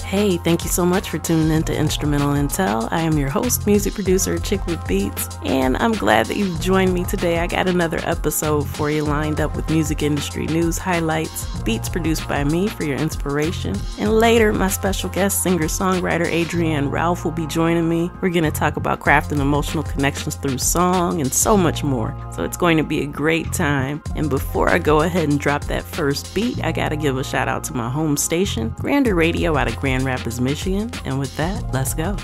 Hey, thank you so much for tuning in to Instrumental Intel. I am your host, music producer, Chick with Beats, and I'm glad that you've joined me today. I got another episode for you lined up with music industry news highlights, beats produced by me for your inspiration, and later my special guest singer-songwriter Adri-Anne will be joining me. We're going to talk about crafting emotional connections through song and so much more. So it's going to be a great time. And before I go ahead and drop that first beat, I got to give a shout out to my home station, Grander Radio out of Grand Rapids, Michigan. And with that, let's go.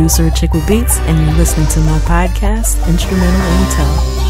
producer, Chick with Beats, and you're listening to my podcast, Instrumental Intel.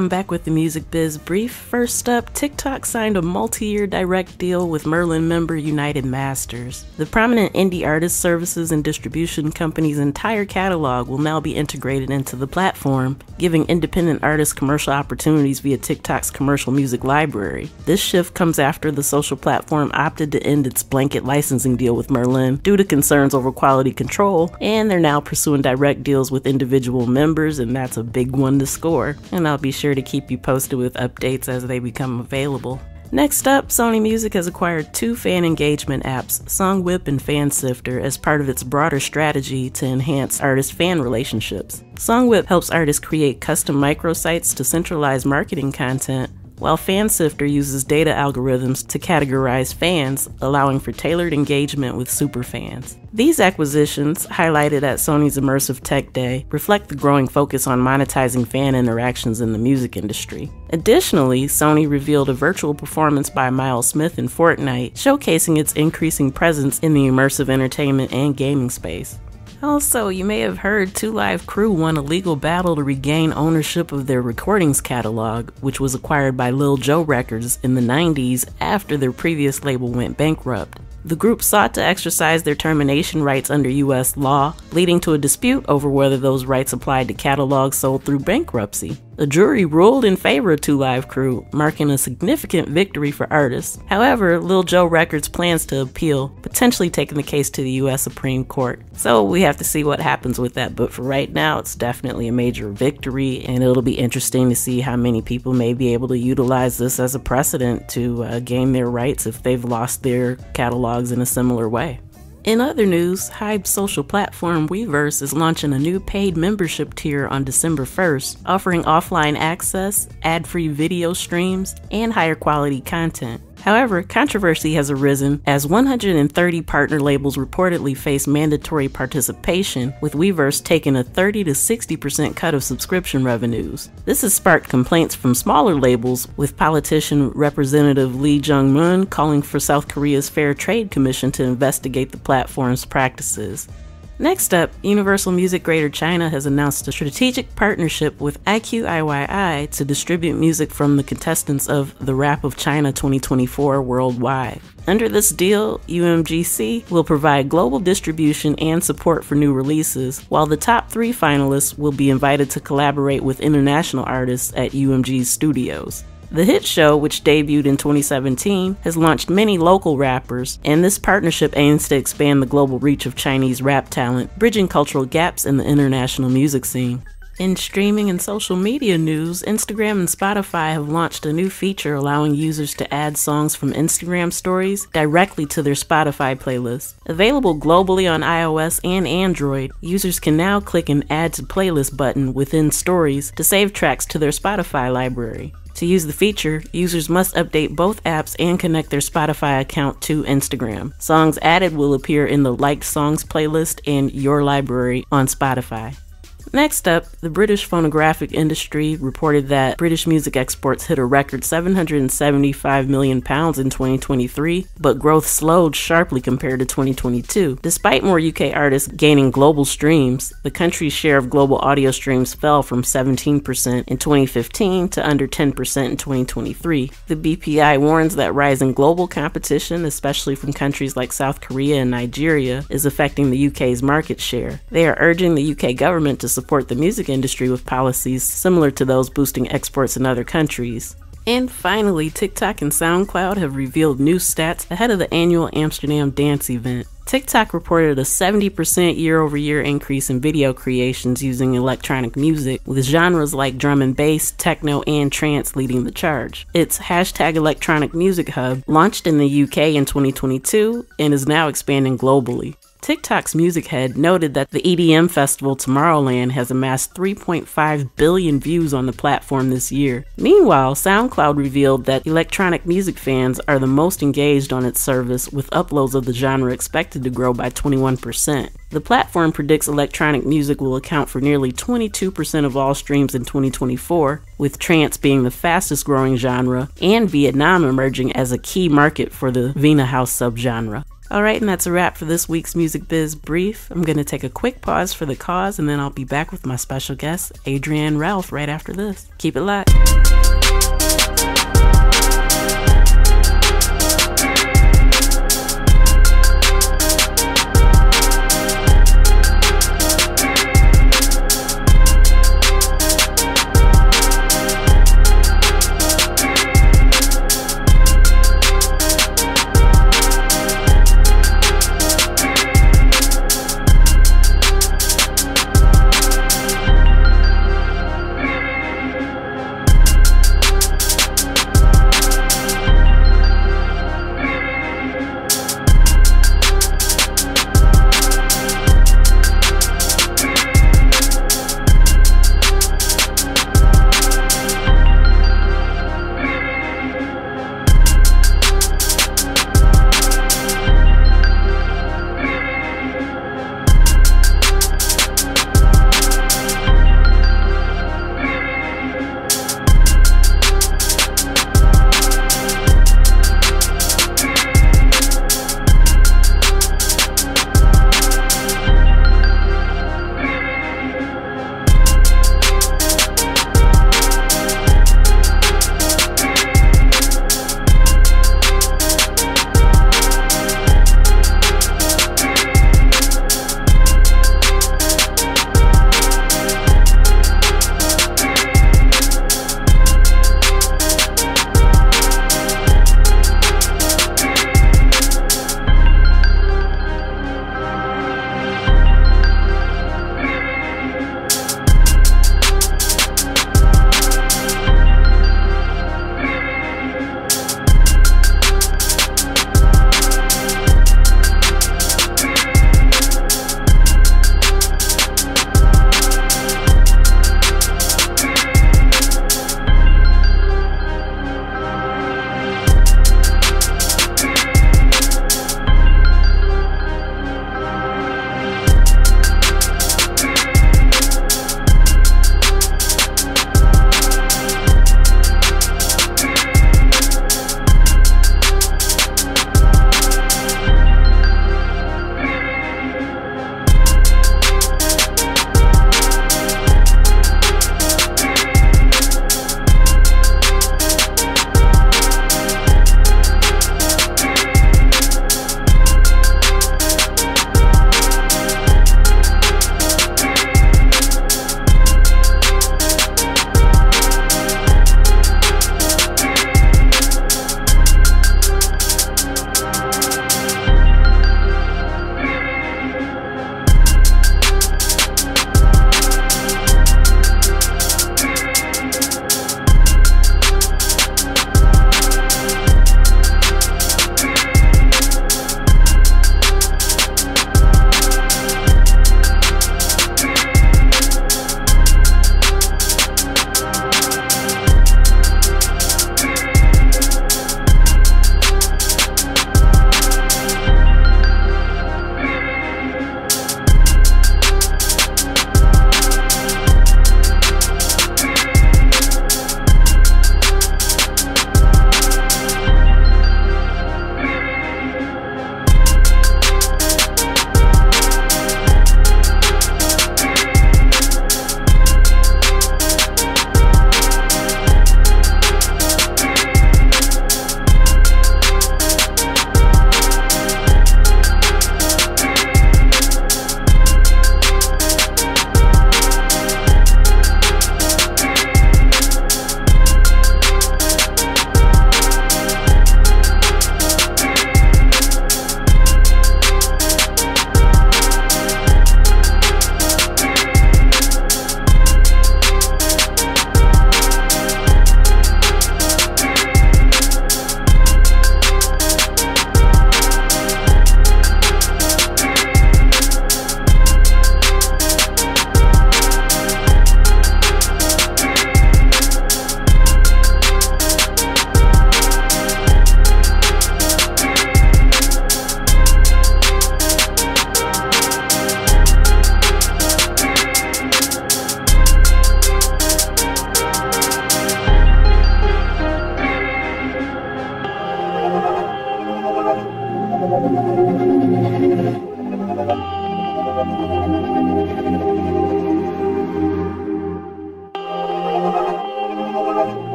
I'm back with the Music Biz Brief. First up, TikTok signed a multi-year direct deal with Merlin member United Masters. The prominent indie artist services and distribution company's entire catalog will now be integrated into the platform, giving independent artists commercial opportunities via TikTok's commercial music library. This shift comes after the social platform opted to end its blanket licensing deal with Merlin due to concerns over quality control, and they're now pursuing direct deals with individual members, and that's a big one to score. And I'll be sure to keep you posted with updates as they become available. Next up, Sony Music has acquired two fan engagement apps, SongWhip and FanSifter, as part of its broader strategy to enhance artist-fan relationships. SongWhip helps artists create custom microsites to centralize marketing content, while FanSifter uses data algorithms to categorize fans, allowing for tailored engagement with superfans. These acquisitions, highlighted at Sony's Immersive Tech Day, reflect the growing focus on monetizing fan interactions in the music industry. Additionally, Sony revealed a virtual performance by Miles Smith in Fortnite, showcasing its increasing presence in the immersive entertainment and gaming space. Also, you may have heard 2 Live Crew won a legal battle to regain ownership of their recordings catalog, which was acquired by Lil Jon Records in the 90s after their previous label went bankrupt. The group sought to exercise their termination rights under U.S. law, leading to a dispute over whether those rights applied to catalogs sold through bankruptcy. The jury ruled in favor of 2 Live Crew, marking a significant victory for artists. However, Lil Joe Records plans to appeal, potentially taking the case to the U.S. Supreme Court. So we have to see what happens with that, but for right now, it's definitely a major victory, and it'll be interesting to see how many people may be able to utilize this as a precedent to gain their rights if they've lost their catalogs in a similar way. In other news, Hype's social platform Weverse is launching a new paid membership tier on December 1st, offering offline access, ad-free video streams, and higher quality content. However, controversy has arisen as 130 partner labels reportedly face mandatory participation, with Weverse taking a 30 to 60% cut of subscription revenues. This has sparked complaints from smaller labels, with politician Representative Lee Jung-moon calling for South Korea's Fair Trade Commission to investigate the platform's practices. Next up, Universal Music Greater China has announced a strategic partnership with IQIYI to distribute music from the contestants of the Rap of China 2024 worldwide. Under this deal, UMGC will provide global distribution and support for new releases, while the top 3 finalists will be invited to collaborate with international artists at UMG's studios. The hit show, which debuted in 2017, has launched many local rappers, and this partnership aims to expand the global reach of Chinese rap talent, bridging cultural gaps in the international music scene. In streaming and social media news, Instagram and Spotify have launched a new feature allowing users to add songs from Instagram stories directly to their Spotify playlist. Available globally on iOS and Android, users can now click an Add to Playlist button within Stories to save tracks to their Spotify library. To use the feature, users must update both apps and connect their Spotify account to Instagram. Songs added will appear in the Liked Songs playlist and Your Library on Spotify. Next up, the British phonographic industry reported that British music exports hit a record £775 million in 2023, but growth slowed sharply compared to 2022. Despite more UK artists gaining global streams, the country's share of global audio streams fell from 17% in 2015 to under 10% in 2023. The BPI warns that rising global competition, especially from countries like South Korea and Nigeria, is affecting the UK's market share. They are urging the UK government to support the music industry with policies similar to those boosting exports in other countries. And finally, TikTok and SoundCloud have revealed new stats ahead of the annual Amsterdam Dance event. TikTok reported a 70% year-over-year increase in video creations using electronic music, with genres like drum and bass, techno, and trance leading the charge. Its hashtag Electronic Music Hub launched in the UK in 2022 and is now expanding globally. TikTok's music head noted that the EDM festival Tomorrowland has amassed 3.5 billion views on the platform this year. Meanwhile, SoundCloud revealed that electronic music fans are the most engaged on its service, with uploads of the genre expected to grow by 21%. The platform predicts electronic music will account for nearly 22% of all streams in 2024, with trance being the fastest growing genre and Vietnam emerging as a key market for the Vina House subgenre. Alright, and that's a wrap for this week's Music Biz Brief. I'm going to take a quick pause for the cause, and then I'll be back with my special guest, Adri-Anne Ralph, right after this. Keep it locked.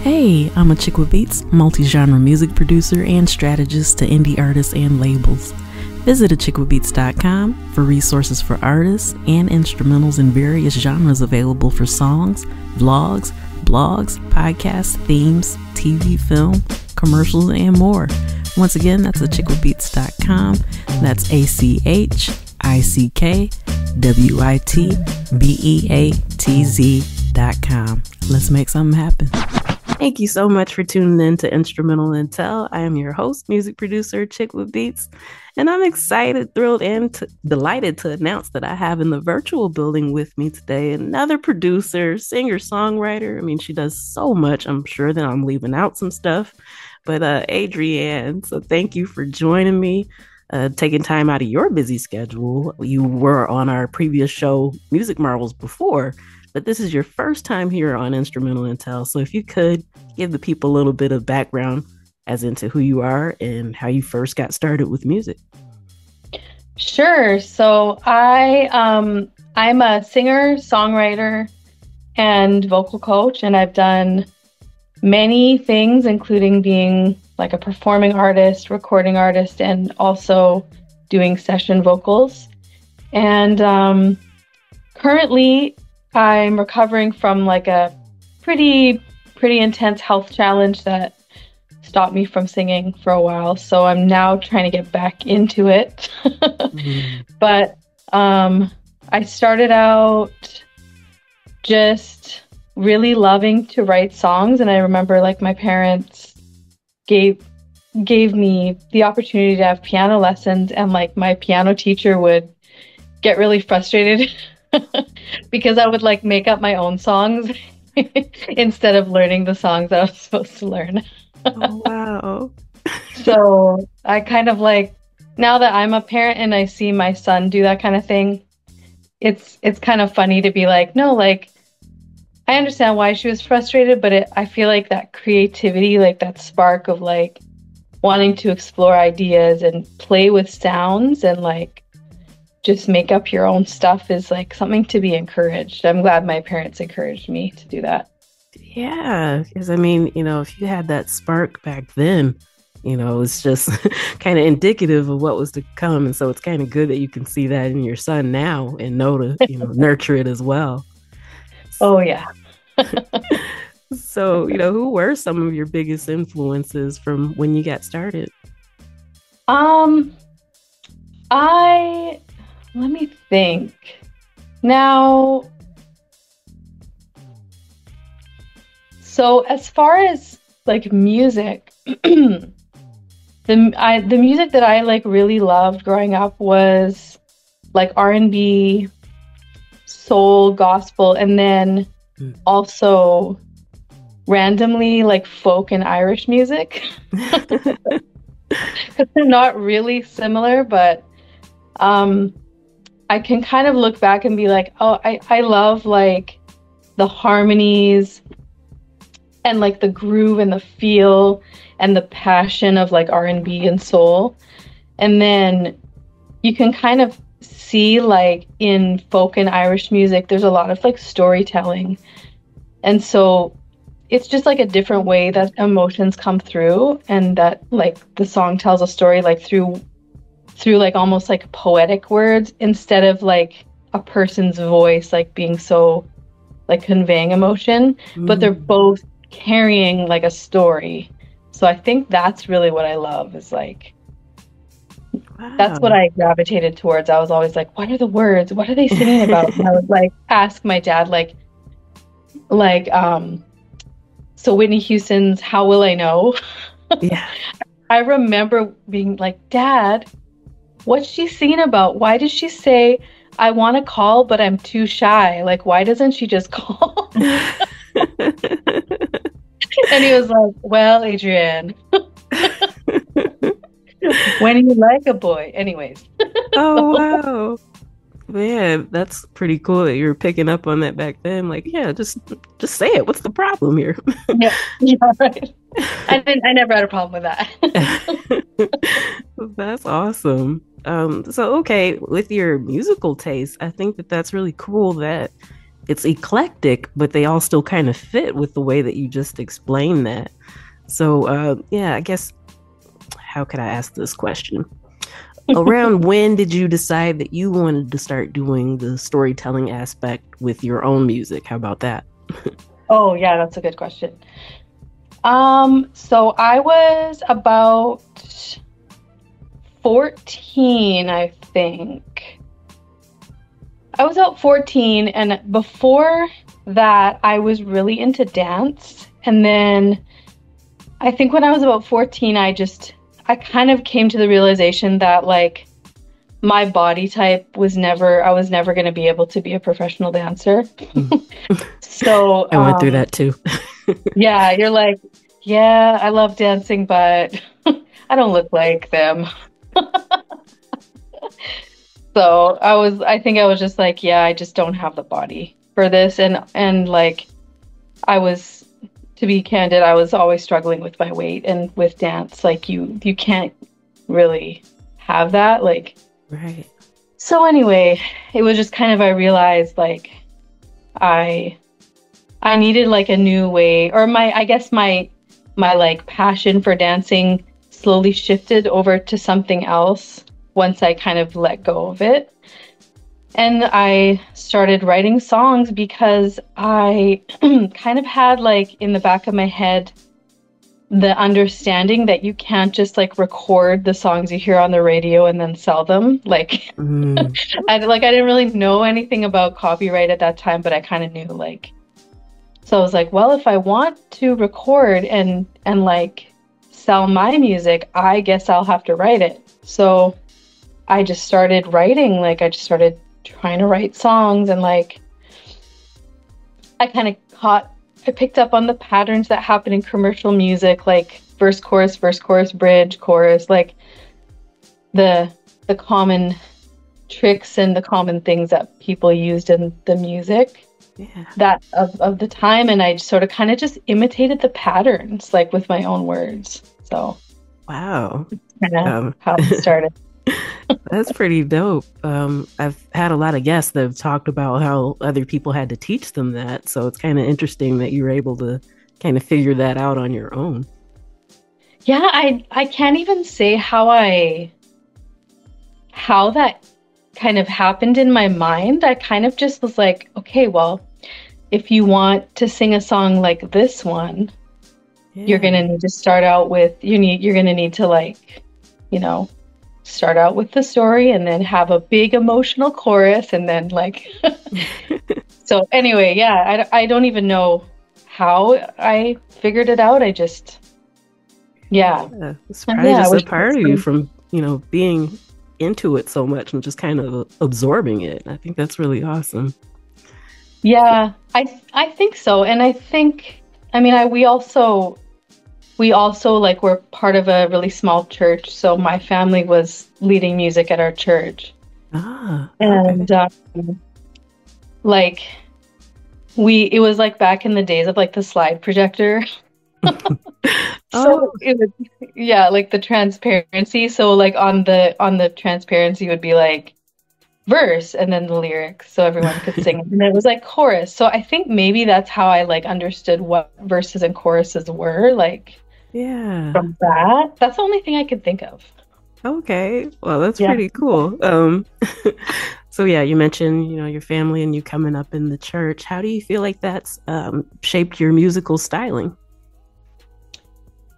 Hey, I'm a Chick with Beats, multi-genre music producer and strategist to indie artists and labels. Visit achickwithbeats.com for resources for artists and instrumentals in various genres available for songs, vlogs, blogs, podcasts, themes, TV, film, commercials, and more. Once again, that's achickwithbeats.com. That's ACHICKWITBEATZ.com. Let's make something happen. Thank you so much for tuning in to Instrumental Intel. I am your host, music producer, Chick with Beats, and I'm excited, thrilled, and delighted to announce that I have in the virtual building with me today another producer, singer, songwriter. I mean, she does so much. I'm sure that I'm leaving out some stuff, but Adri-Anne. So thank you for joining me, taking time out of your busy schedule. You were on our previous show, Music Marvels, before, but this is your first time here on Instrumental Intel. So if you could give the people a little bit of background as into who you are and how you first got started with music. Sure. So I'm a singer, songwriter, and vocal coach, and I've done many things, including being like a performing artist, recording artist, and also doing session vocals. And currently, I'm recovering from like a pretty intense health challenge that stopped me from singing for a while. So I'm now trying to get back into it. But I started out just really loving to write songs, and I remember like my parents gave me the opportunity to have piano lessons, and like my piano teacher would get really frustrated because I would like make up my own songs instead of learning the songs I was supposed to learn. Oh, wow. So I kind of like, now that I'm a parent and I see my son do that kind of thing, it's kind of funny to be like, no, like, I understand why she was frustrated, but I feel like that creativity, like that spark of like wanting to explore ideas and play with sounds and like just make up your own stuff is like something to be encouraged. I'm glad my parents encouraged me to do that. Yeah, because I mean, you know, if you had that spark back then, you know, it's just kind of indicative of what was to come. And so it's kind of good that you can see that in your son now and know to, you know, nurture it as well. Oh, yeah. So, you know, who were some of your biggest influences from when you got started? Let me think. Now, so as far as like music, the music that I like really loved growing up was like R&B, soul, gospel, and then also randomly like folk and Irish music. Because they're not really similar, but I can kind of look back and be like, oh, I love like the harmonies and like the groove and the feel and the passion of like R&B and soul. And then you can kind of see like in folk and Irish music, there's a lot of like storytelling. And so it's just like a different way that emotions come through, and that like the song tells a story like through like almost like poetic words instead of like a person's voice like being so like conveying emotion, but they're Mm. both carrying like a story. So I think that's really what I love is like that's what Wow. I gravitated towards. I was always like, what are the words? What are they singing about? And I would like ask my dad like so Whitney Houston's How Will I Know? Yeah. I remember being like, Dad, what's she singing about? Why does she say I want to call but I'm too shy? Like why doesn't she just call? And he was like, well, Adri-Anne, when you like a boy. Anyways. Oh So, wow. Man, that's pretty cool that you were picking up on that back then. Like, yeah, just say it. What's the problem here? yeah, yeah, right. I never had a problem with that. That's awesome. So okay, with your musical taste, I think that that's really cool that it's eclectic, but they all still kind of fit with the way that you just explained that. So, yeah, I guess how could I ask this question? Around when did you decide that you wanted to start doing the storytelling aspect with your own music? How about that? Oh, yeah, that's a good question. So I was about 14, I think. I was about 14, and before that, I was really into dance. And then I think when I was about 14, I kind of came to the realization that like my body type I was never going to be able to be a professional dancer. Mm. So, I went through that too. yeah, you're like, yeah, I love dancing, but I don't look like them. So I think I was just like, yeah, I just don't have the body for this. And like, I was, to be candid, I was always struggling with my weight and with dance. Like you can't really have that. Like, Right. so anyway, it was just kind of, I realized like I, I needed like a new way, or I guess my like passion for dancing slowly shifted over to something else once I kind of let go of it. And I started writing songs because I kind of had like in the back of my head the understanding that you can't just like record the songs you hear on the radio and then sell them. Like Mm. I didn't really know anything about copyright at that time, but I kind of knew like, so I was like, well, if I want to record and like sell my music, I guess I'll have to write it. So I just started writing, like I just started trying to write songs and like I kind of I picked up on the patterns that happen in commercial music, like verse, chorus, bridge, chorus, like the common tricks and the common things that people used in the music Yeah. that of the time, and I sort of kind of just imitated the patterns like with my own words. So Wow. kind of Um, how it started. that's pretty dope. I've had a lot of guests that have talked about how other people had to teach them that. So it's kind of interesting that you were able to kind of figure that out on your own. Yeah, I can't even say how that kind of happened in my mind. I kind of just was like, okay, well, if you want to sing a song like this one, you're Yeah. gonna need to start out with you're gonna need to like, you know, start out with the story and then have a big emotional chorus and then like so anyway, yeah, I don't even know how I figured it out. I just yeah. Yeah. It's And probably yeah, I just a wish part of you from, being into it so much and just kind of absorbing it. I think that's really awesome. yeah, I think so. And I think I mean I we also like we're part of a really small church, so my family was leading music at our church. Ah, okay. And like it was like back in the days of like the slide projector. Oh, So it was yeah, like the transparency. So like on the transparency would be like verse and then the lyrics so everyone could sing. And then it was like chorus. So I think maybe that's how I like understood what verses and choruses were like yeah. from that. That's the only thing I could think of. Okay. Well, that's Yeah. pretty cool. So yeah, you mentioned, your family and you coming up in the church. How do you feel like that's shaped your musical styling?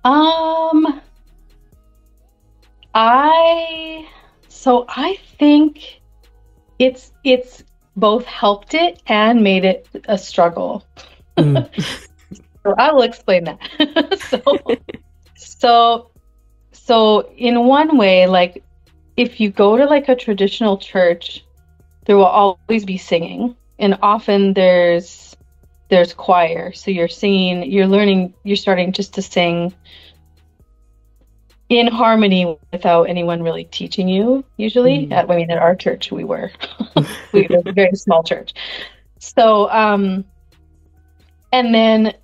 Um, I I think it's both helped it and made it a struggle. Mm. So I will explain that. So so in one way, like if you go to like a traditional church, there will always be singing, and often there's choir. So you're singing, you're learning, you're starting just to sing in harmony without anyone really teaching you. Usually, Mm. at our church, we were we were a very small church. So and then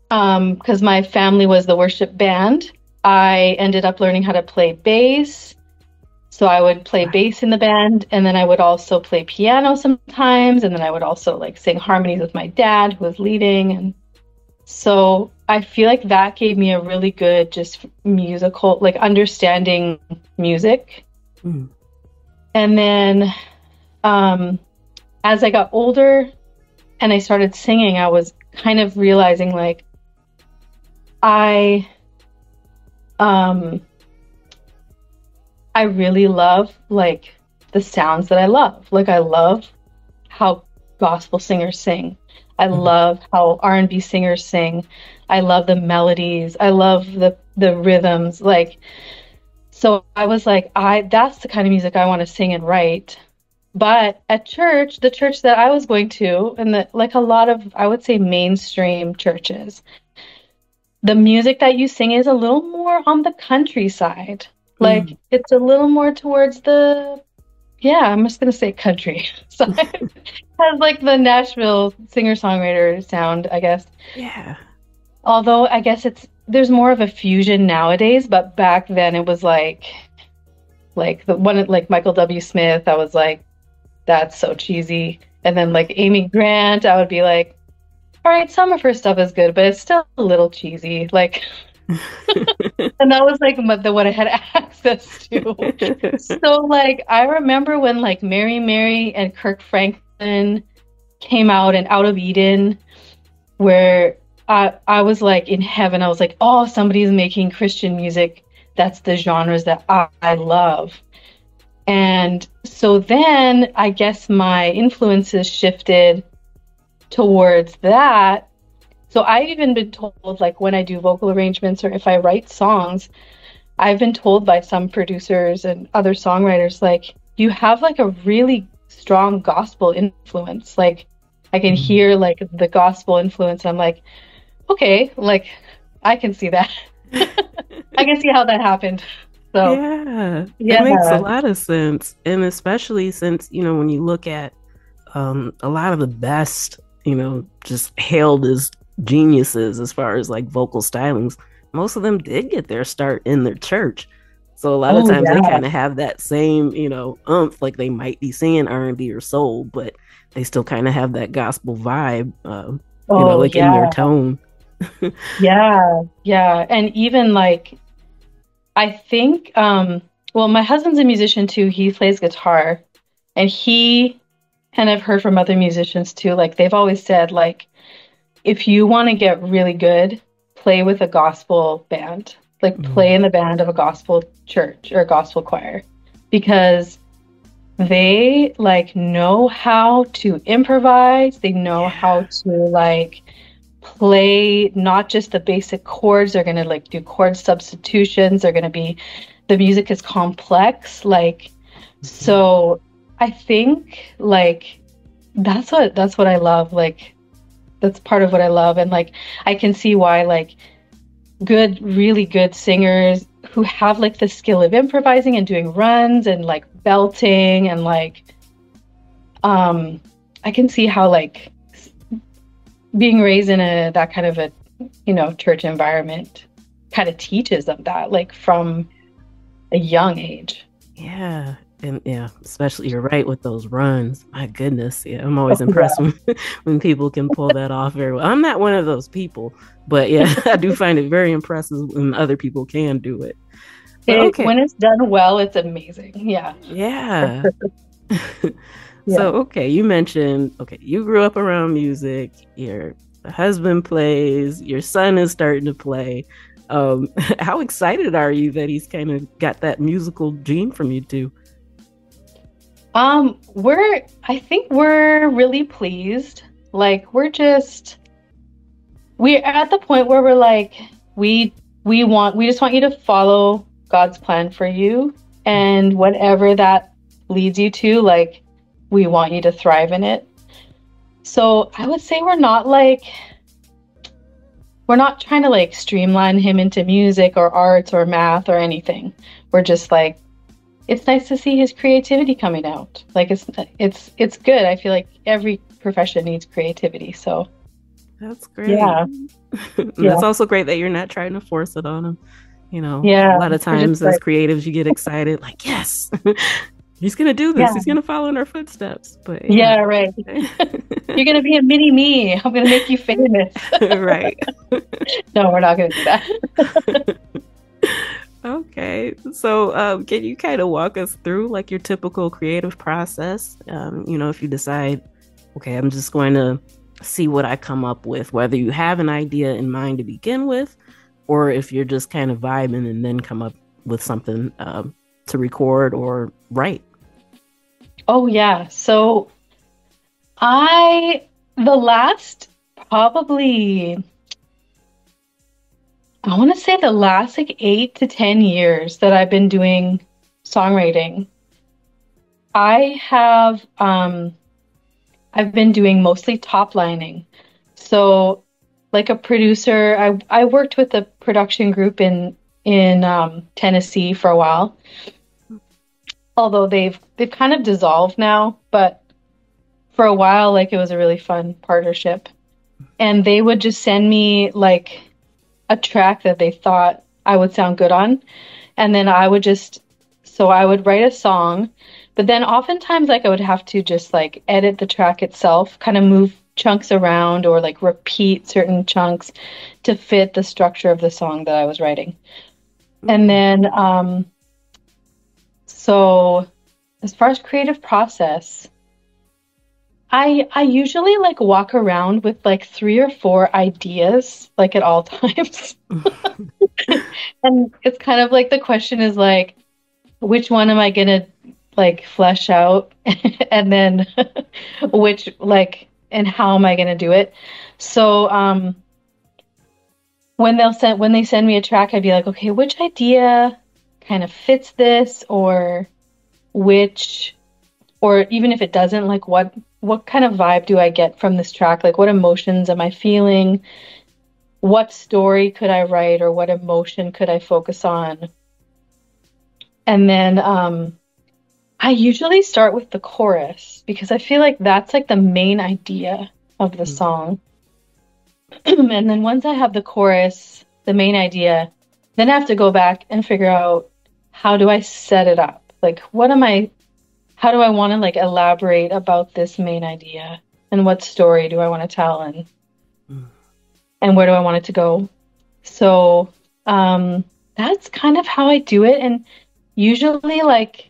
because my family was the worship band, I ended up learning how to play bass. So I would play bass in the band, and then I would also play piano sometimes, and then I would also like sing harmonies with my dad who was leading. And so I feel like that gave me a really good just musical, like understanding music. Mm. And then as I got older and I started singing, I was kind of realizing like I um I really love like the sounds that I love. Like I love how gospel singers sing. I Mm. love how R&B singers sing. I love the melodies. I love the rhythms. Like so I was like that's the kind of music I want to sing and write. But at church, the church that I was going to, and like a lot of I would say mainstream churches, the music that you sing is a little more on the countryside. Mm. Like it's a little more towards the, yeah, I'm just gonna say country side. Has like the Nashville singer-songwriter sound, I guess. Yeah. Although I guess there's more of a fusion nowadays, but back then it was like the one like Michael W. Smith, I was like, that's so cheesy. And then like Amy Grant, I would be like, all right, some of her stuff is good, but it's still a little cheesy. Like, and that was like what I had access to. So like, I remember when like Mary Mary and Kirk Franklin came out and Out of Eden, where I was like in heaven. I was like, oh, somebody's making Christian music. That's the genres that I love. And so then I guess my influences shifted towards that. So I've even been told, like when I do vocal arrangements or if I write songs, I've been told by some producers and other songwriters, like, you have like a really strong gospel influence. Like I can Mm. hear like the gospel influence. I'm like, okay, like I can see that. I can see how that happened. So Yeah, that makes a yeah. lot of sense. And especially since, when you look at a lot of the best, just hailed as geniuses as far as like vocal stylings, most of them did get their start in their church. So a lot of Oh times they yeah. kind of have that same, umph, like they might be singing R&B or soul, but they still kind of have that gospel vibe, Oh like in their yeah. tone. Yeah. Yeah. And even like I think well my husband's a musician too. He plays guitar and I've heard from other musicians too, like they've always said like if you want to get really good, play with a gospel band. Like play Mm. in the band of a gospel church or gospel choir because they like know how to improvise, they know how Yeah. to like play not just the basic chords, they're going to like do chord substitutions, they're going to be the music is complex like Mhm. so I think like that's what I love like that's part of what I love and like I can see why like good really good singers who have like the skill of improvising and doing runs and like belting and like um I can see how like being raised in a that kind of a church environment kind of teaches them that like from a young age. Yeah. And yeah, especially you're right with those runs. My goodness. Yeah, I'm Oh always impressed yeah. when people can pull that off very well. I'm not one of those people, but yeah, I do find it very impressive when other people can do it. But It okay. when it's done well, it's amazing. Yeah. Yeah. Yeah. So, okay, you mentioned, okay, you grew up around music, your husband plays, your son is starting to play. How excited are you that he's kind of got that musical gene from you too? I think we're really pleased. Like we're at the point where we're like, we we just want you to follow God's plan for you, and whatever that leads you to, like, we want you to thrive in it. So I would say we're not trying to like streamline him into music or arts or math or anything. We're just like, it's nice to see his creativity coming out. Like it's good. I feel like every profession needs creativity. So That's great. yeah, And yeah, that's also great that you're not trying to force it on him. You know, a yeah. lot of We're just times as like, creatives, you get excited, like, yes, he's going to do this. yeah, He's going to follow in our footsteps. But yeah. yeah, right. You're gonna be a mini me. I'm gonna make you famous. Right. No, we're not gonna do that. Okay. So, can you kind of walk us through like your typical creative process? If you decide, okay, I'm just going to see what I come up with, whether you have an idea in mind to begin with, or if you're just kind of vibing and then come up with something to record or write. Oh yeah. So I the last probably I want to say the last like 8 to 10 years that I've been doing songwriting, I have I've been doing mostly top lining. So like a producer, I worked with a production group in Tennessee for a while. Although they've kind of dissolved now, but for a while like it was a really fun partnership. And they would just send me like a track that they thought I would sound good on. And then I would write a song, but then oftentimes like I would have to just like edit the track itself, kind of move chunks around or like repeat certain chunks to fit the structure of the song that I was writing. And Mm. then so as far as creative process, I usually like walk around with like 3 or 4 ideas like at all times. And it's kind of like the question is like, which one am I gonna like flesh out? And then which like and how am I gonna do it? So when they send me a track, I'd be like, okay, which idea kind of fits this, or which or even if it doesn't, like what kind of vibe do I get from this track? Like what emotions am I feeling? What story could I write or what emotion could I focus on? And then I usually start with the chorus because I feel like that's like the main idea of the Mm. song. And then once I have the chorus, the main idea, then I have to go back and figure out how do I set it up? Like how do I want to like elaborate about this main idea? And what story do I want to tell, Mm. and where do I want it to go? So that's kind of how I do it. And usually like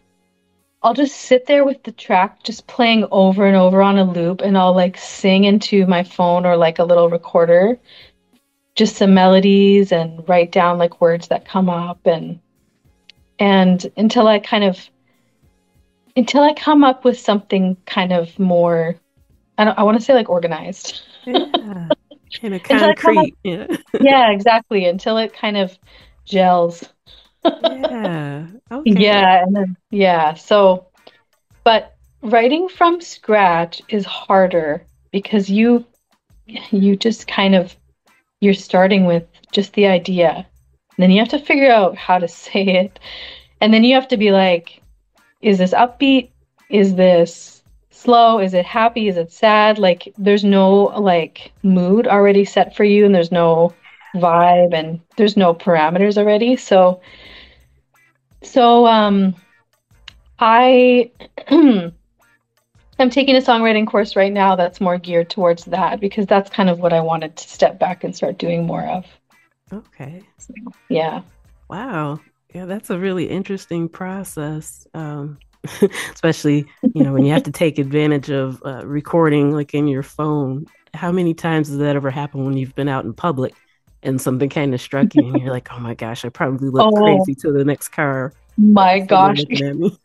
I'll just sit there with the track just playing over and over on a loop, and I'll like sing into my phone or like a little recorder just some melodies and write down like words that come up, and until I come up with something kind of more, I want to say like organized. Yeah. Kind of Until I come up, concrete. Yeah. yeah, exactly, until it kind of gels. Yeah. Okay. Yeah, and then yeah, so but writing from scratch is harder because you just kind of you're starting with just the idea. And then you have to figure out how to say it. And then you have to be like, is this upbeat? Is this slow? Is it happy? Is it sad? Like there's no like mood already set for you, and there's no vibe, and there's no parameters already. So I I'm taking a songwriting course right now that's more geared towards that because that's kind of what I wanted to step back and start doing more of. Okay. Yeah. Wow. Yeah, that's a really interesting process. especially, when you have to take advantage of recording like in your phone. How many times does that ever happen when you've been out in public and something kind of struck you and you're like, oh my gosh, I probably look Oh crazy to the next car my so they're gosh. looking at me.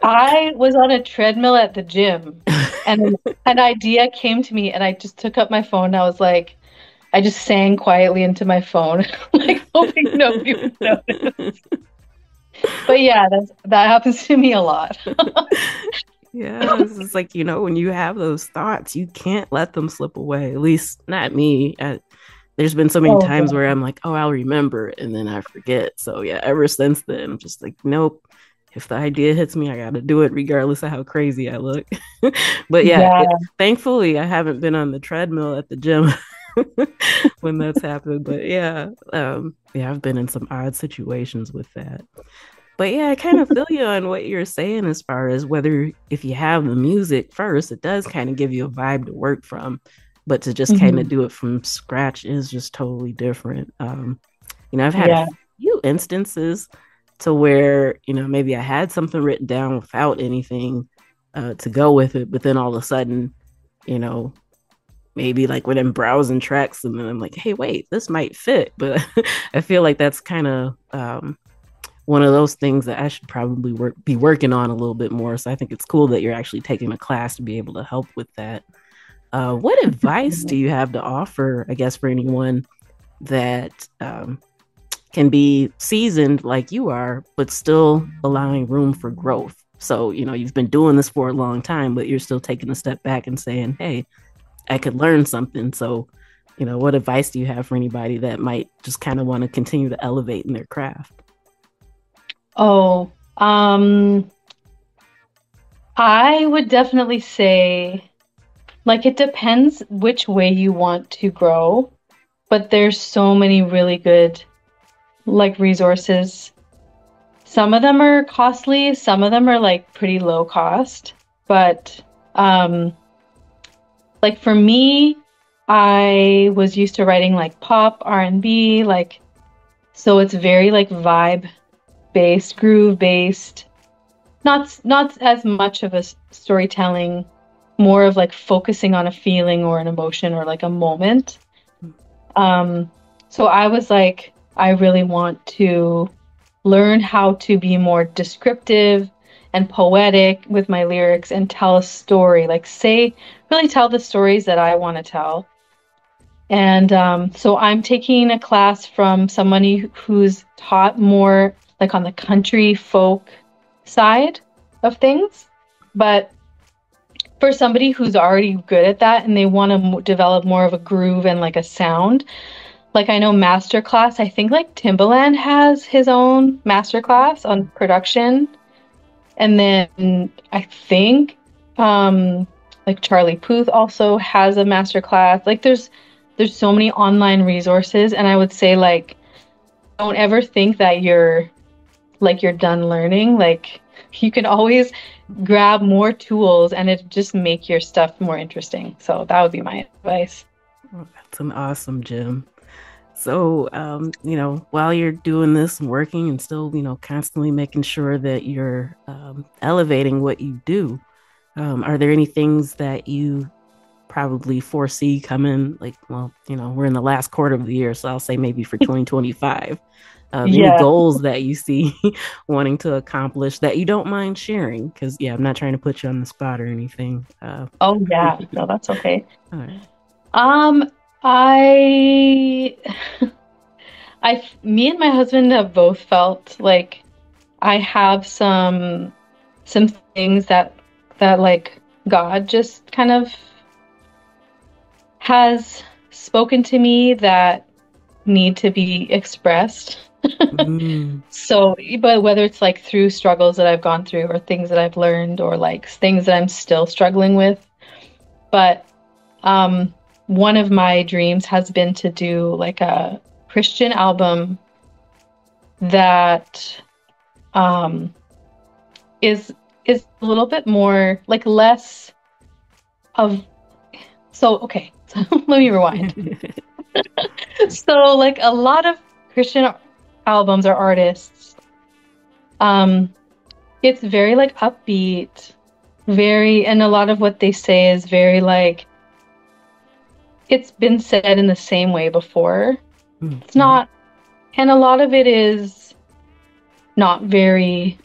I was on a treadmill at the gym and an idea came to me and I just took up my phone and I was like, I just sang quietly into my phone, like hoping nobody would notice. But yeah, that happens to me a lot. Yeah, it's just like, when you have those thoughts, you can't let them slip away. At least not me. There's been so many Oh, times yeah. where I'm like, oh, I'll remember it, and then I forget. So yeah, ever since then, I'm just like, nope. If the idea hits me, I got to do it regardless of how crazy I look. But yeah, Yeah. thankfully, I haven't been on the treadmill at the gym when that's happened. But yeah, I've been in some odd situations with that. But yeah, I kind of feel you on what you're saying as far as whether if you have the music first, it does kind of give you a vibe to work from. But to just kind of Mhm. do it from scratch is just totally different. I've had a Yeah. few instances to where, maybe I had something written down without anything to go with it, but then all of a sudden, you know, maybe like when I'm browsing tracks and then I'm like, hey, wait, this might fit. But I feel like that's kind of one of those things that I should probably be working on a little bit more. So I think it's cool that you're actually taking a class to be able to help with that. What advice do you have to offer, I guess, for anyone that can be seasoned like you are, but still allowing room for growth? So, you've been doing this for a long time, but you're still taking a step back and saying, hey, I could learn something. So, what advice do you have for anybody that might just kind of want to continue to elevate in their craft? Oh, I would definitely say, like, it depends which way you want to grow, but there's so many really good, like, resources. Some of them are costly, some of them are like pretty low cost, but um, like for me, I was used to writing like pop, R&B, like, so it's very like vibe based, groove based, not as much of a storytelling, more of like focusing on a feeling or an emotion or like a moment. Um, so I was like, I really want to learn how to be more descriptive and poetic with my lyrics and tell a story, like say, really tell the stories that I want to tell. And so I'm taking a class from somebody who's taught more like on the country folk side of things. But for somebody who's already good at that and they want to develop more of a groove and like a sound, like I know Masterclass, I think like Timbaland has his own masterclass on production. And then I think like Charlie Puth also has a masterclass. Like there's so many online resources and I would say like don't ever think that you're done learning. Like you can always grab more tools and it just make your stuff more interesting. So that would be my advice. Oh, that's an awesome gym. So, while you're doing this and working and still, constantly making sure that you're elevating what you do, are there any things that you probably foresee coming? Like, well, we're in the last quarter of the year, so I'll say maybe for 2025. Any Yeah. goals that you see wanting to accomplish that you don't mind sharing? Because, yeah, I'm not trying to put you on the spot or anything. Oh yeah. No, that's okay. All right. Um, I me and my husband have both felt like I have some things that like God just kind of has spoken to me that need to be expressed. Mm, So, but whether it's like through struggles that I've gone through or things that I've learned or like things that I'm still struggling with, but one of my dreams has been to do like a Christian album that um is a little bit more like less of so okay so let me rewind. So like a lot of Christian albums or artists um It's very like upbeat, very, and a lot of what they say is very like it's been said in the same way before. It's Mm-hmm. not, and a lot of it is not very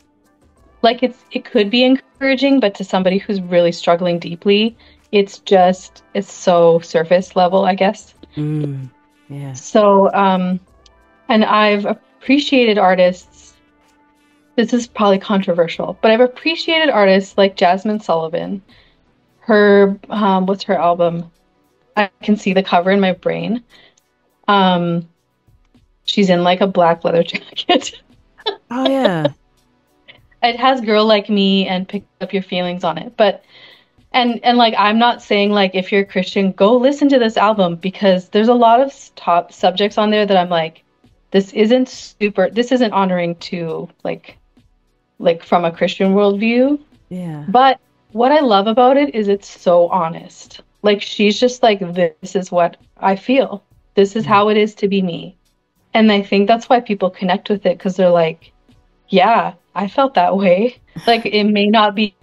like it could be encouraging, but to somebody who's really struggling deeply, it's so surface level, I guess. Mm, yeah. So, and I've appreciated artists. This is probably controversial, but I've appreciated artists like Jasmine Sullivan. Her, what's her album? I can see the cover in my brain. Um, she's in like a black leather jacket. Oh yeah. It has "Girl Like Me" and "Pick Up Your Feelings" on it, but and like I'm not saying like if you're a Christian, go listen to this album because there's a lot of top subjects on there that I'm like, this isn't honoring to like from a Christian worldview. Yeah. But what I love about it is it's so honest. Like she's just like, this is what I feel. This is Yeah. how it is to be me. And I think that's why people connect with it because they're like, yeah, I felt that way. Like it may not be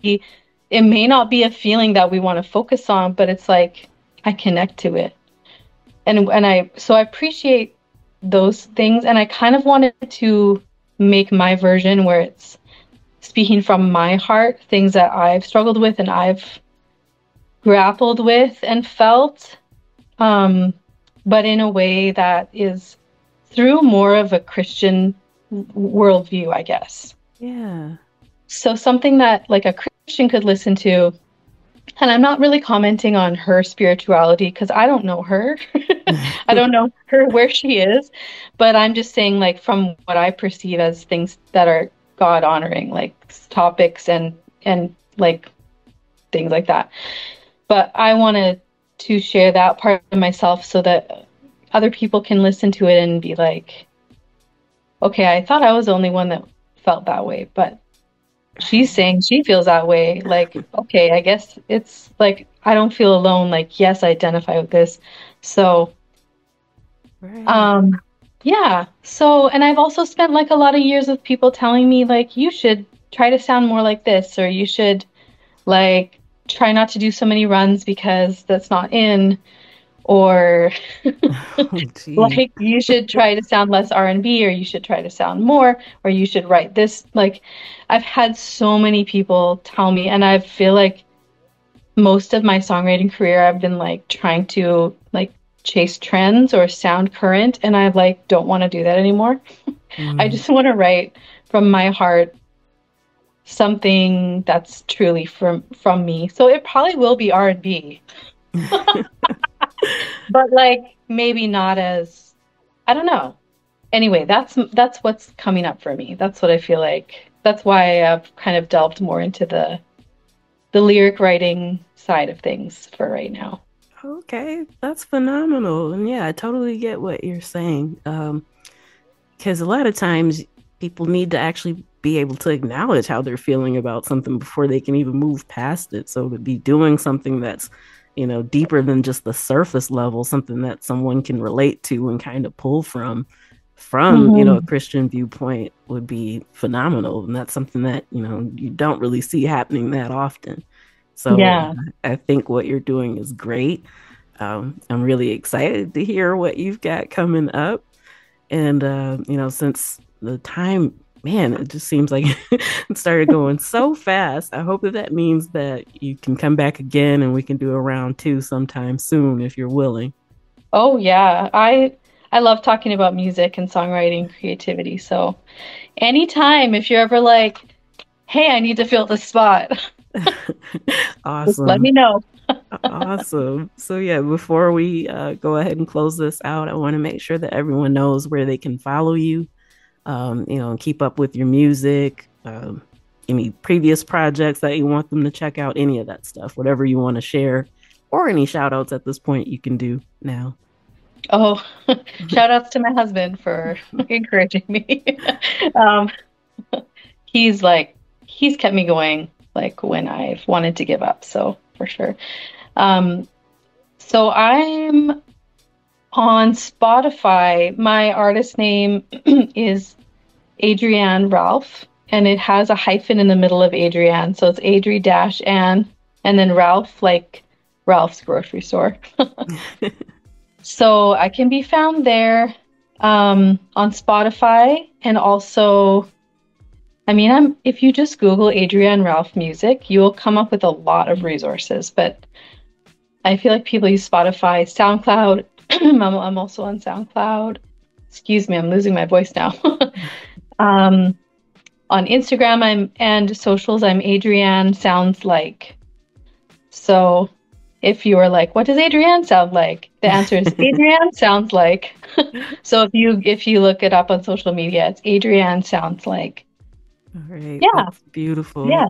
a feeling that we want to focus on, but it's like I connect to it. And I appreciate those things and I kind of wanted to make my version where it's speaking from my heart, things that I've struggled with and I've grappled with and felt, um, but in a way that is through more of a Christian worldview, I guess. Yeah. So something that like a Christian could listen to, and I'm not really commenting on her spirituality because I don't know her. I don't know her where she is, but I'm just saying like from what I perceive as things that are God honoring, like topics and like things like that. But I wanted to share that part of myself so that other people can listen to it and be like, okay, I thought I was the only one that felt that way, but she's saying she feels that way. Like, okay, I guess it's like I don't feel alone. Like, yes, I identify with this. So, Right. um, yeah. So, and I've also spent like a lot of years with people telling me like you should try to sound more like this, or you should like try not to do so many runs because that's not in, or Oh, gee. like you should try to sound less R&B or you should try to sound more or you should write this. Like I've had so many people tell me and I feel like most of my songwriting career I've been like trying to like chase trends or sound current and I like don't want to do that anymore. I Mm. just want to write from my heart something that's truly from me. So it probably will be R&B, but like maybe not as I don't know. Anyway, that's what's coming up for me. That's what I feel like. That's why I've kind of delved more into the lyric writing side of things for right now. Okay, that's phenomenal. And yeah, I totally get what you're saying. Because a lot of times people need to actually be able to acknowledge how they're feeling about something before they can even move past it. So to be doing something that's, deeper than just the surface level, something that someone can relate to and kind of pull from a Hmm. Christian viewpoint would be phenomenal. And that's something that, you don't really see happening that often. So Yeah. I think what you're doing is great. I'm really excited to hear what you've got coming up. And, since the time, man, it just seems like it started going so fast. I hope that means that you can come back again and we can do a round two sometime soon if you're willing. Oh yeah. I love talking about music and songwriting creativity. So anytime if you're ever like, hey, I need to fill the spot, just let Awesome. me know. Awesome. So yeah, before we go ahead and close this out, I want to make sure that everyone knows where they can follow you, and keep up with your music, any previous projects that you want them to check out, any of that stuff, whatever you want to share, or any shout outs at this point you can do now. Oh, shout outs to my husband for encouraging me. Um, he's like he's kept me going like when I've wanted to give up, so for sure. Um, so I'm on Spotify. My artist name is Adri-Anne Ralph. and it has a hyphen in the middle of Adri-Anne. So it's Adri-Anne, and then Ralph, like Ralph's grocery store. So I can be found there on Spotify, and also, I mean, if you just Google Adri-Anne Ralph music, you will come up with a lot of resources. But I feel like people use Spotify, SoundCloud. I'm also on SoundCloud. Excuse me, I'm losing my voice now. On Instagram, and socials, I'm Adri-Anne Sounds Like. So if you are like, what does Adri-Anne sound like? The answer is Adri-Anne Sounds Like. So if you look it up on social media, it's Adri-Anne Sounds Like. All right. Yeah. That's beautiful. Yeah,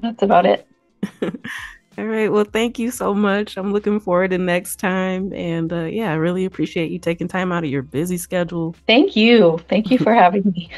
that's about it. All right. Well, thank you so much. I'm looking forward to next time. And yeah, I really appreciate you taking time out of your busy schedule. Thank you. Thank you for having me.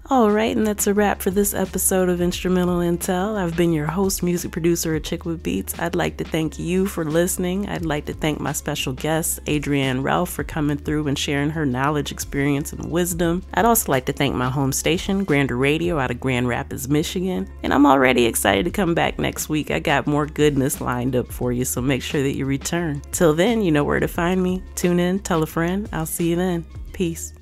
All right. And that's a wrap for this episode of Instrumental Intel. I've been your host, music producer at Chick with Beats. I'd like to thank you for listening. I'd like to thank my special guest, Adri-Anne Ralph, for coming through and sharing her knowledge, experience, and wisdom. I'd also like to thank my home station, Grander Radio, out of Grand Rapids, Michigan. And I'm already excited to come back next week. I got more goodness lined up for you, so make sure that you return. Till then, you know where to find me. Tune in, tell a friend. I'll see you then. Peace.